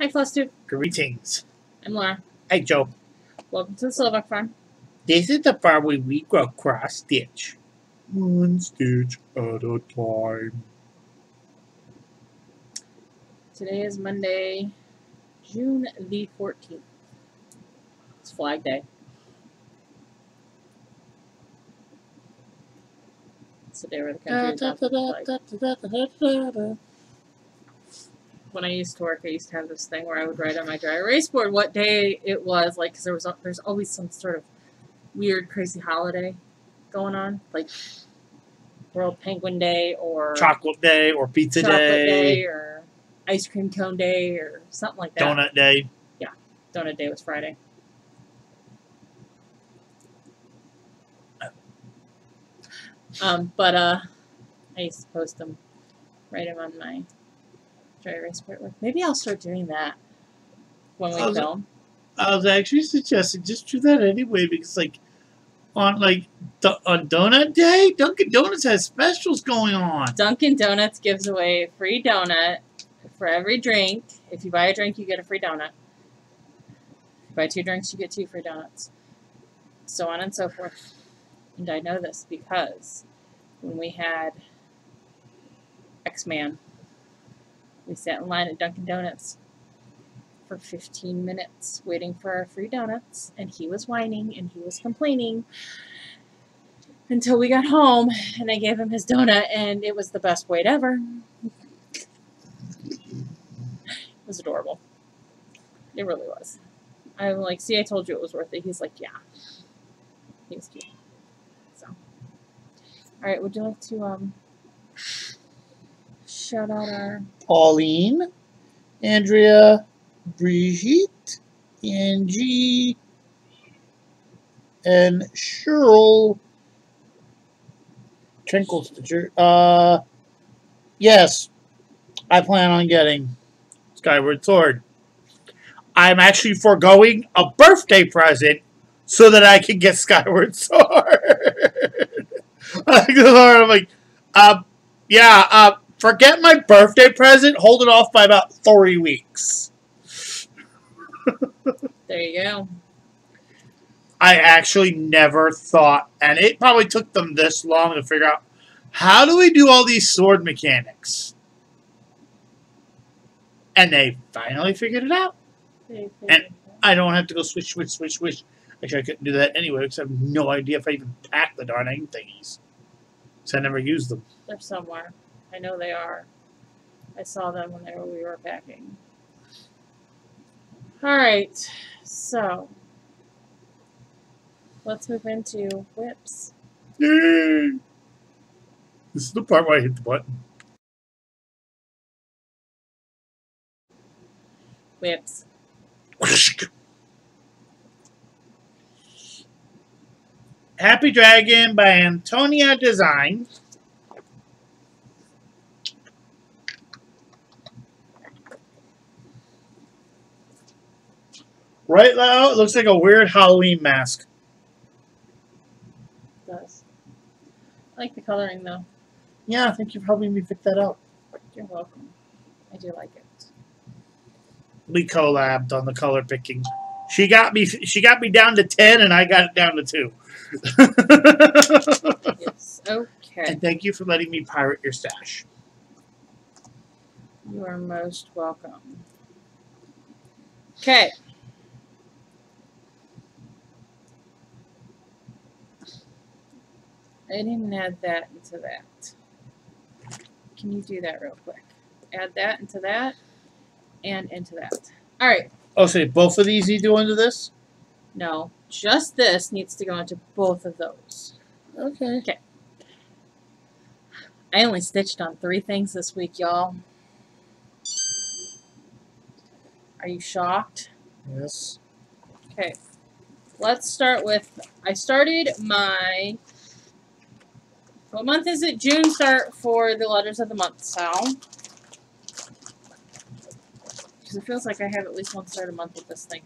Hi, Flosstube. Greetings. I'm Laura. Hey, Joe. Welcome to the Slovak farm. This is the farm where we grow cross stitch. One stitch at a time. Today is Monday, June the 14th. It's Flag Day. It's the day where the country is flag. When I used to work, I used to have this thing where I would write on my dry erase board what day it was, like, because there's always some sort of weird, crazy holiday going on, like World Penguin Day or Chocolate Day or Pizza Day or Ice Cream Cone Day or something like that. Donut Day. Yeah, Donut Day was Friday. I used to post them, write them on my dry erase board. Maybe I'll start doing that when we film. I was actually suggesting just do that anyway because, like, on Donut Day, Dunkin' Donuts has specials going on. Dunkin' Donuts gives away a free donut for every drink. If you buy a drink, you get a free donut. If you buy 2 drinks, you get 2 free donuts. So on and so forth. And I know this because when we had X-Man, we sat in line at Dunkin' Donuts for 15 minutes waiting for our free donuts, and he was whining and he was complaining until we got home and I gave him his donut, and it was the best wait ever. It was adorable. It really was. I'm like, see, I told you it was worth it. He's like, yeah. He was cute. So, alright, would you like to shout out our Pauline, Andrea, Brigitte, Angie, and Cheryl Trinkle Stitcher. Yes, I plan on getting Skyward Sword. I'm actually foregoing a birthday present so that I can get Skyward Sword. I'm like, forget my birthday present. Hold it off by about 3 weeks. There you go. I actually never thought, and it probably took them this long to figure out, how do we do all these sword mechanics? And they finally figured it out. And I don't have to go switch. Actually, I couldn't do that anyway because I have no idea if I even packed the darn thingies. Because I never used them. They're somewhere. I know they are. I saw them when we were packing. Alright, so let's move into whips. Yay! This is the part where I hit the button. Whips. Happy Dragon by Antonia Design. Right now, it looks like a weird Halloween mask. It does. I like the coloring though. Yeah, I think you're helping me pick that up. You're welcome. I do like it. We collabed on the color picking. She got me down to 10 and I got it down to 2. Yes. Okay. And thank you for letting me pirate your stash. You are most welcome. Okay. I didn't add that into that. Can you do that real quick? Add that into that and into that. Alright. Oh, so both of these need to go into this? No. Just this needs to go into both of those. Okay. Okay. I only stitched on 3 things this week, y'all. Are you shocked? Yes. Okay. Let's start with, I started my, what month is it? June start for the letters of the month, so. Because it feels like I have at least one start a month with this thing.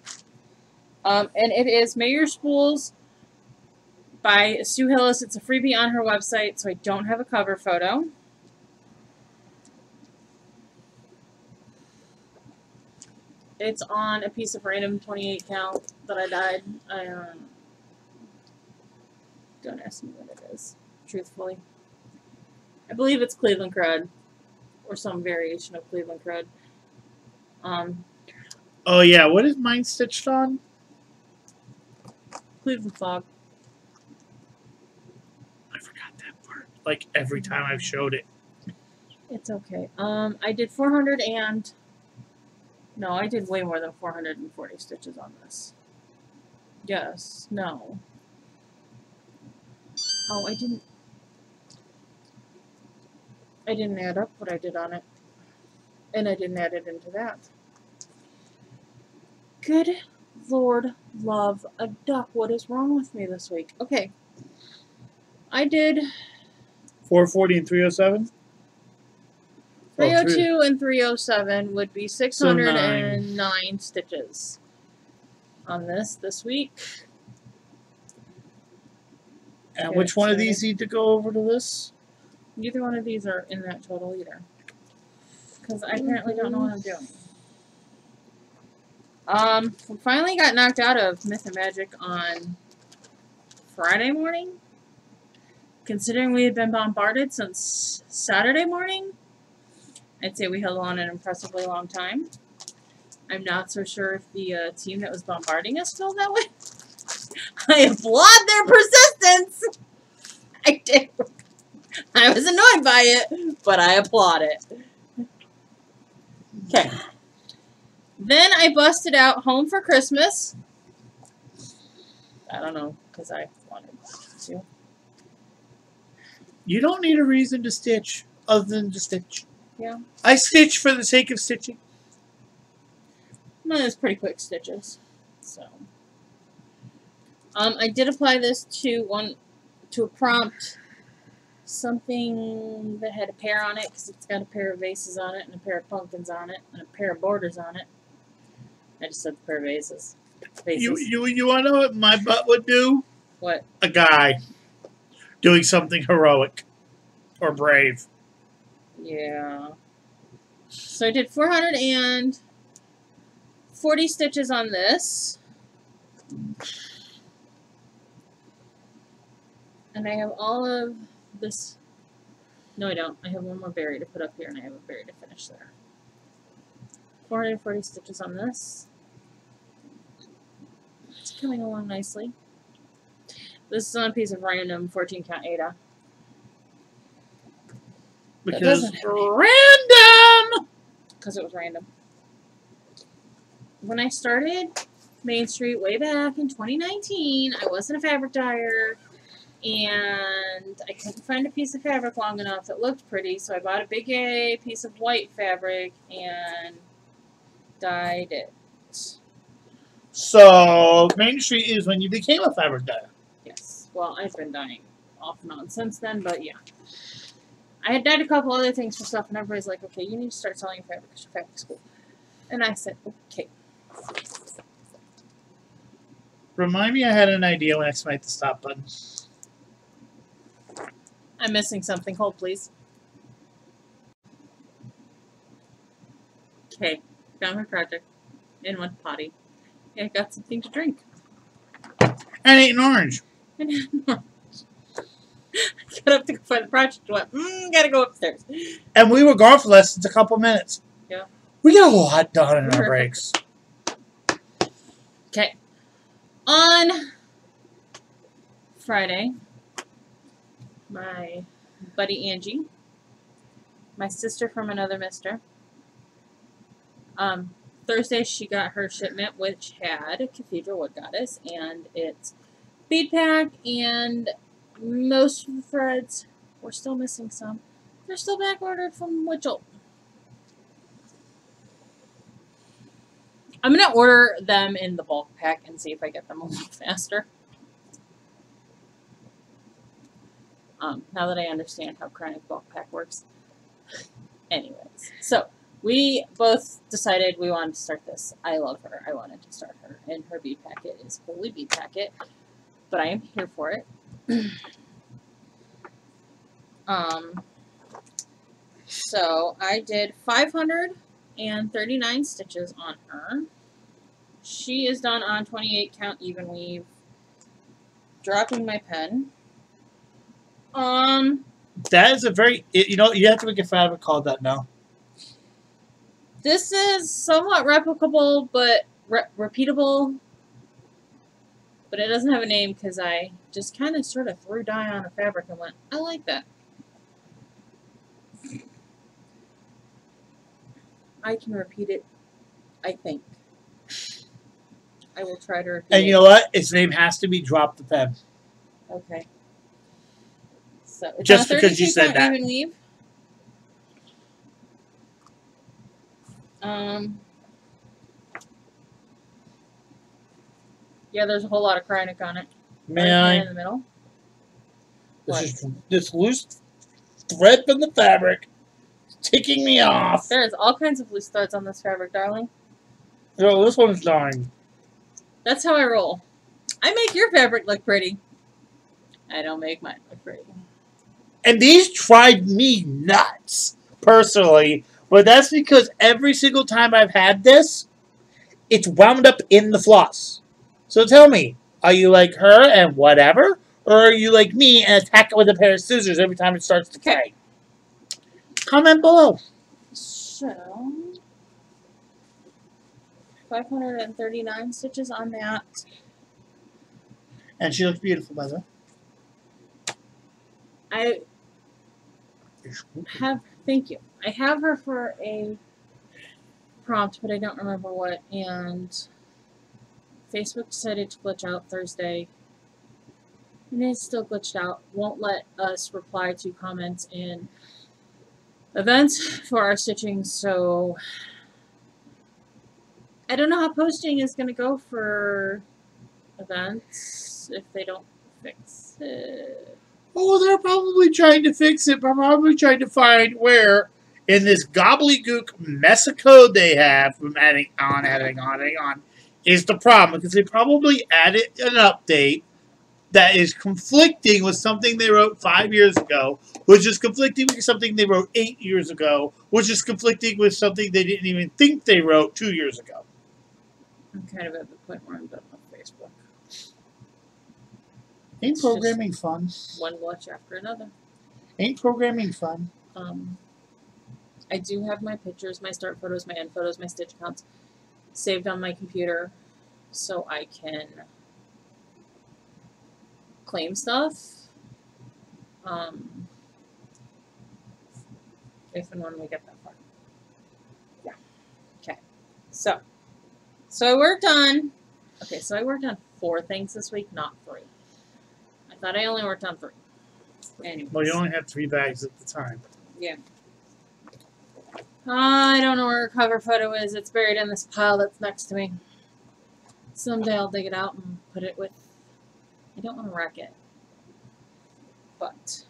And it is May Your Spools by Sue Hillis. It's a freebie on her website, so I don't have a cover photo. It's on a piece of random 28 count that I dyed. Don't ask me what it is, truthfully. I believe it's Cleveland Crud, or some variation of Cleveland Crud. Oh yeah, what is mine stitched on? Cleveland Fog. I forgot that part. Like every time I've showed it. It's okay. I did 400 and... No, I did way more than 440 stitches on this. Yes. No. Oh, I didn't add up what I did on it. And I didn't add it into that. Good Lord, love a duck. What is wrong with me this week? Okay. I did 440 and 307? 302 and 307 would be 609 stitches on this week. And which one of these need to go over to this? Neither one of these are in that total either. Because I apparently don't know what I'm doing. We finally got knocked out of Myth and Magic on Friday morning. Considering we had been bombarded since Saturday morning, I'd say we held on an impressively long time. I'm not so sure if the team that was bombarding us felt that way. I applaud their persistence! I do. I was annoyed by it, but I applaud it. Okay. Then I busted out Home for Christmas. I don't know, because I wanted to. You don't need a reason to stitch other than to stitch. Yeah. I stitch for the sake of stitching. No, it's pretty quick stitches. So. I did apply this to a prompt. Something that had a pear on it, because it's got a pair of vases on it, and a pair of pumpkins on it, and a pair of borders on it. I just said the pair of vases. You want to know what my butt would do? What? A guy doing something heroic or brave. Yeah. So I did 440 stitches on this. And I have all of this. No, I don't. I have one more berry to put up here, and I have a berry to finish there. 440 stitches on this. It's coming along nicely. This is on a piece of random 14 count Ada. Because random! Because it was random. When I started Main Street way back in 2019, I wasn't a fabric dyer. And I couldn't find a piece of fabric long enough that looked pretty, so I bought a big A piece of white fabric and dyed it. So, Main Street is when you became a fabric dyer. Yes. Well, I've been dyeing off and on since then, but yeah. I had dyed a couple other things for stuff, and everybody's like, okay, you need to start selling fabric because your fabric's cool. And I said, okay. Remind me I had an idea when I smite the stop button. I'm missing something. Hold, please. Okay. Found my project. In went potty. And got something to drink. And ate an orange. And got up to go find the project. Went, gotta go upstairs. And we were gone for less than a couple minutes. Yeah. We got a lot done in our breaks. Okay. On Friday, my buddy Angie, my sister from another mister, Thursday she got her shipment, which had Cathedral Wood Goddess, and it's bead pack, and most of the threads, we're still missing some. They're still back ordered from Witchell. I'm going to order them in the bulk pack and see if I get them a little faster. Now that I understand how chronic bulk pack works. Anyways, so we both decided we wanted to start this. I love her. I wanted to start her. And her bead packet is Holy Bead Packet. But I am here for it. So I did 500 and 39 stitches on her. She is done on 28 count even weave. Dropping my pen. That is a very, you know, you have to make a fabric called that now. This is somewhat replicable, but repeatable. But it doesn't have a name because I just kind of sort of threw dye on a fabric and went, I like that. I can repeat it, I think. I will try to repeat it. And you know what? Its name has to be Drop the Pen. Okay. So it's Just on because you 32 said count that. even weave. Yeah, there's a whole lot of Krynic on it. May right I? in the middle. This is this loose thread from the fabric. It's ticking me off. There's all kinds of loose threads on this fabric, darling. No, this one's dying. That's how I roll. I make your fabric look pretty. I don't make mine look pretty. And these drive me nuts, personally. But that's because every single time I've had this, it's wound up in the floss. So tell me, are you like her and whatever? Or are you like me and attack it with a pair of scissors every time it starts to decay? Comment below. So, 539 stitches on that. And she looks beautiful, by the way. I have, thank you. I have her for a prompt, but I don't remember what. And Facebook decided to glitch out Thursday. And it's still glitched out. Won't let us reply to comments in events for our stitching, so I don't know how posting is going to go for events if they don't fix it. Oh, they're probably trying to fix it. They're probably trying to find where in this gobbledygook mess of code they have from adding on is the problem. Because they probably added an update that is conflicting with something they wrote 5 years ago, which is conflicting with something they wrote 8 years ago, which is conflicting with something they didn't even think they wrote 2 years ago. I'm kind of at the point where I'm done with Facebook. Ain't programming fun? One glitch after another. Ain't programming fun? I do have my pictures, my start photos, my end photos, my stitch counts saved on my computer so I can claim stuff. If and when we get that far. Yeah. Okay. So I worked on, so I worked on 4 things this week, not 3. I thought I only worked on 3. Anyways. Well, you only had 3 bags at the time. Yeah. I don't know where her cover photo is. It's buried in this pile that's next to me. Someday I'll dig it out and put it with, I don't want to wreck it. But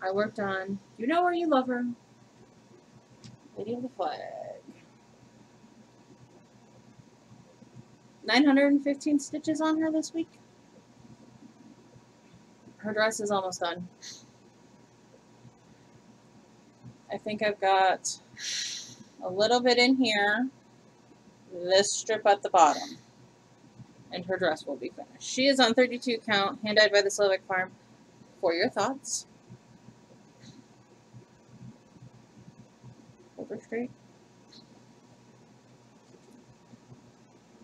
I worked on, you know where you love her, Lady of the Flag. 915 stitches on her this week. Her dress is almost done. I think I've got a little bit in here, this strip at the bottom, and her dress will be finished. She is on 32 count, hand-dyed by the Slovak Farm. For your thoughts. Hold her straight.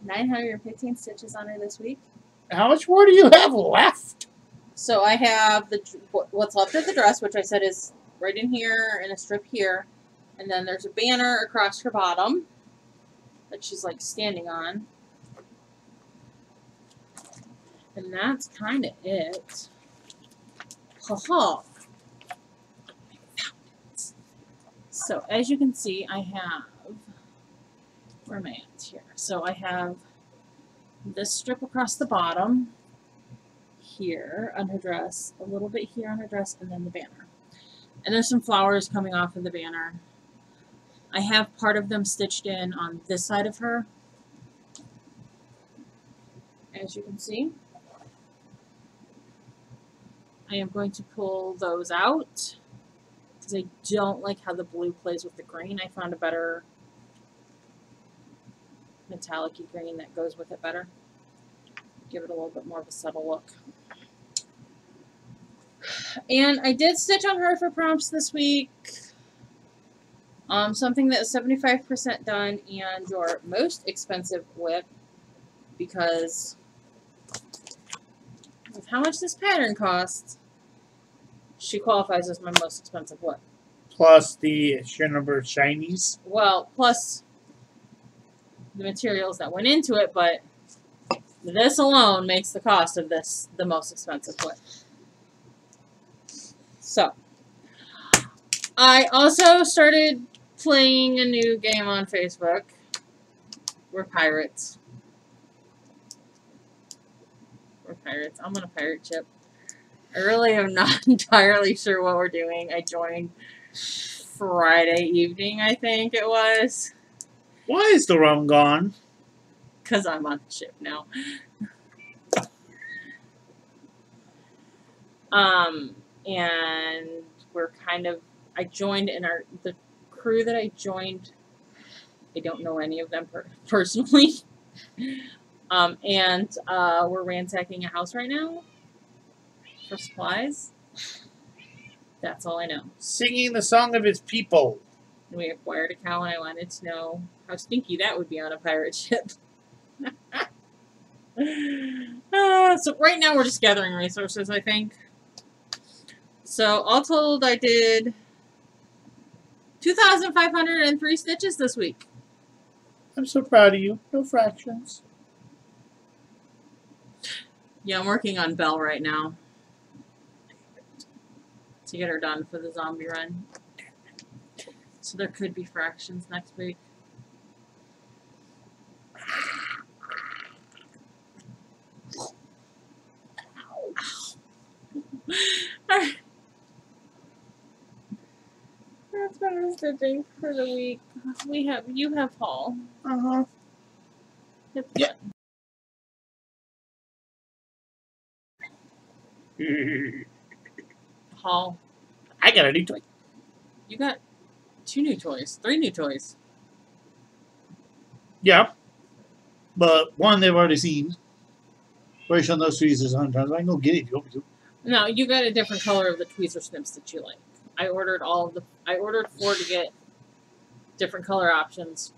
915 stitches on her this week. How much more do you have left? So I have what's left of the dress, which I said is right in here and a strip here. And then there's a banner across her bottom that she's like standing on. And that's kind of it. Haha. So as you can see, I have, where am I at here? So I have this strip across the bottom here on her dress, a little bit here on her dress, and then the banner. And there's some flowers coming off of the banner. I have part of them stitched in on this side of her, as you can see. I am going to pull those out because because I don't like how the blue plays with the green. I found a better metallic-y green that goes with it better. Give it a little bit more of a subtle look. And I did stitch on her for prompts this week. Something that is 75% done and your most expensive whip, because of how much this pattern costs, she qualifies as my most expensive whip. Plus the sheer number of shinies. Well, plus the materials that went into it, but this alone makes the cost of this the most expensive whip. So, I also started playing a new game on Facebook. We're pirates. We're pirates. I'm on a pirate ship. I really am not entirely sure what we're doing. I joined Friday evening, I think it was. Why is the rum gone? Because I'm on the ship now. And we're kind of, I joined in the crew that I joined, I don't know any of them personally. And we're ransacking a house right now for supplies. That's all I know. Singing the song of his people. We acquired a cow, and I wanted to know how stinky that would be on a pirate ship. So right now we're just gathering resources, I think. So all told, I did 2,503 stitches this week. I'm so proud of you. No fractions. Yeah, I'm working on Belle right now to get her done for the zombie run. So there could be fractions next week. Alright. That's better stitching for the week. You have haul. Uh-huh. Yeah. Haul. I got a new toy. You got 2 new toys. 3 new toys. Yeah. But one they've already seen. Already shown those tweezers 100 times. I can go get it if you want me to. No, you got a different color of the tweezer snips that you like. I ordered 4 to get different color options.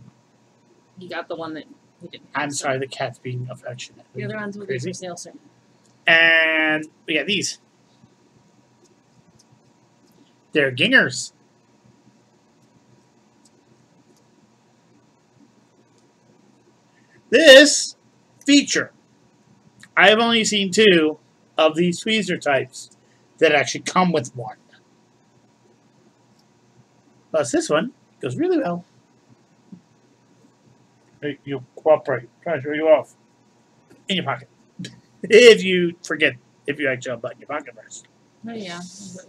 You got the one that he didn't have. I'm sorry, the cat's being affectionate. The other ones will be for sale soon. And we got these. They're gingers. This feature, I have only seen 2 of these tweezer types that actually come with one. Plus this one goes really well. Hey, you cooperate. Try to show you off. In your pocket. If you forget, if you actually unbutton your pocket first. Oh yeah, it's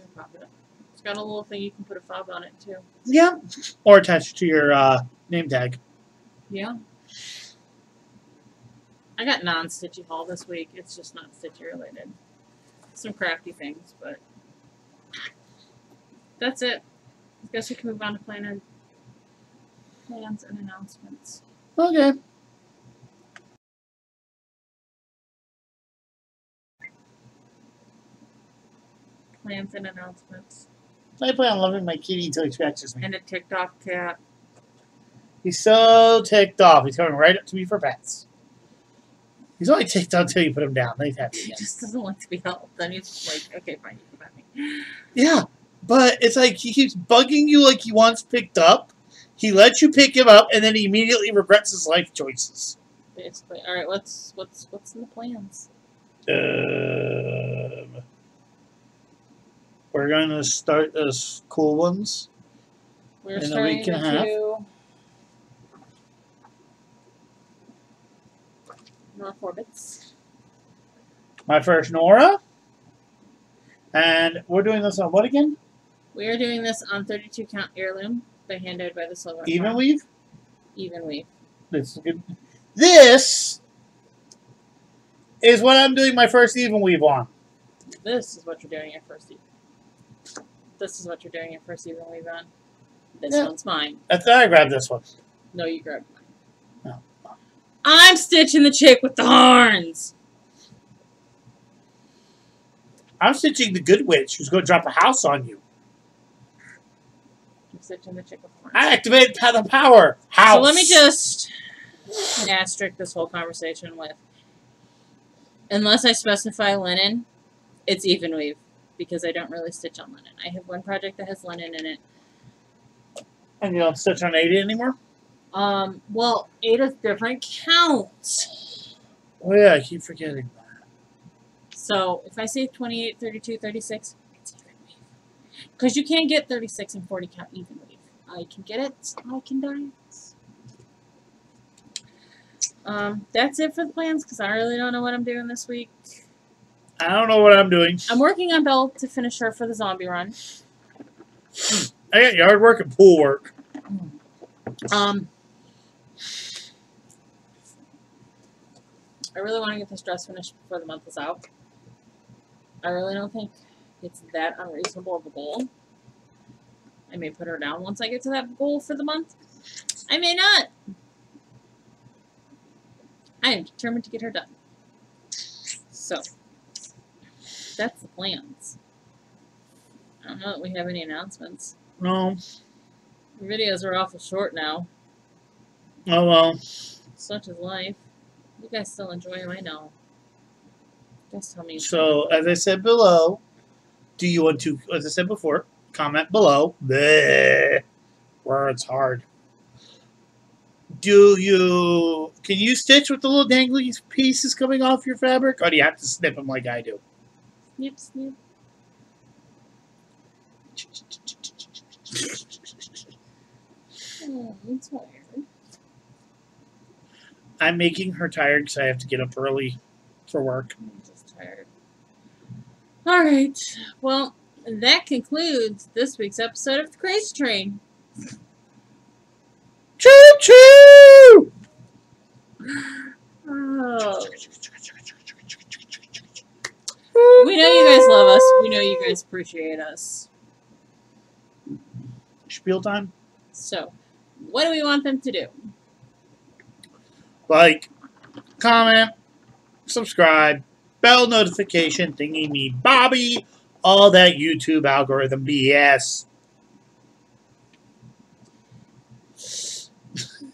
got a little thing you can put a fob on it too. Yeah. Or attach it to your name tag. Yeah. I got non-stitchy haul this week. It's just not stitchy related. Some crafty things, but that's it. I guess we can move on to plans and announcements. Okay. Plans and announcements. I plan on loving my kitty until he scratches me. And a ticked off cat. He's so ticked off. He's coming right up to me for pets. He's only ticked off until you put him down. Then he's happy He again. just doesn't want to be helped. Then he's like, okay, fine, you can pet me. Yeah, but it's like he keeps bugging you like he wants picked up. He lets you pick him up, and then he immediately regrets his life choices. Basically. Alright, what's in the plans? We're going to start those cool ones. We're in a starting week and a to half. do North Orbits. My first Nora. And we're doing this on what again? We are doing this on 32 count heirloom by hand dyed by the Silver Even Farm. weave? Even weave. This is good. This is what I'm doing my first even weave on. This is what you're doing at first. This is what you're doing your first season we've on. This Yeah. one's mine. I thought I grabbed this one. No, you grabbed mine. No. I'm stitching the chick with the horns. I'm stitching the good witch who's going to drop a house on you. I'm stitching the chick with horns. I activate the power. House. So let me just asterisk this whole conversation with, unless I specify linen, it's even weave, because I don't really stitch on linen. I have one project that has linen in it. And you don't stitch on 80 anymore? Well, 8 is different count. Oh yeah, I keep forgetting that. So if I say 28, 32, 36, it's even weave. Because you can't get 36 and 40 count even weave. I can get it, I can dance. That's it for the plans, because I really don't know what I'm doing this week. I don't know what I'm doing. I'm working on Belle to finish her for the zombie run. I got yard work and pool work. I really want to get this dress finished before the month is out. I really don't think it's that unreasonable of a goal. I may put her down once I get to that goal for the month. I may not. I am determined to get her done. So, that's the plans. I don't know that we have any announcements. No. The videos are awful short now. Oh well. Such is life. You guys still enjoy them, I know. You guys tell me. So, as I said below, do you want to, as I said before, comment below. Bleh. Words hard. Can you stitch with the little dangly pieces coming off your fabric? Or do you have to snip them like I do? Snip, snip. Oh, I'm tired. I'm making her tired because I have to get up early for work. I'm just tired. Alright. Well, that concludes this week's episode of The Crazy Train. Choo choo! Oh. We know you guys love us. We know you guys appreciate us. Spiel time? So, what do we want them to do? Like, comment, subscribe, bell notification, thingy me, Bobby, all that YouTube algorithm BS.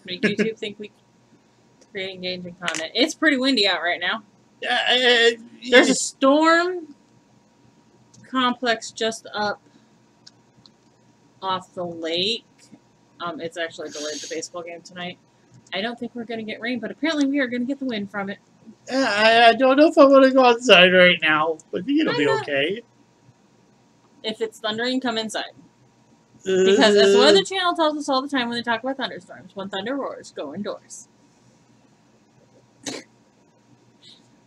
Make YouTube think we create engaging content. It's pretty windy out right now. There's a storm complex just up off the lake. It's actually delayed the baseball game tonight. I don't think we're going to get rain, but apparently we are going to get the wind from it. I don't know if I want to go outside right now, but I think it'll be okay. If it's thundering, come inside. Because as the Weather Channel tells us all the time when they talk about thunderstorms, when thunder roars, go indoors. I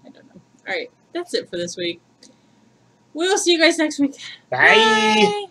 don't know. Alright, that's it for this week. We will see you guys next week. Bye. Bye.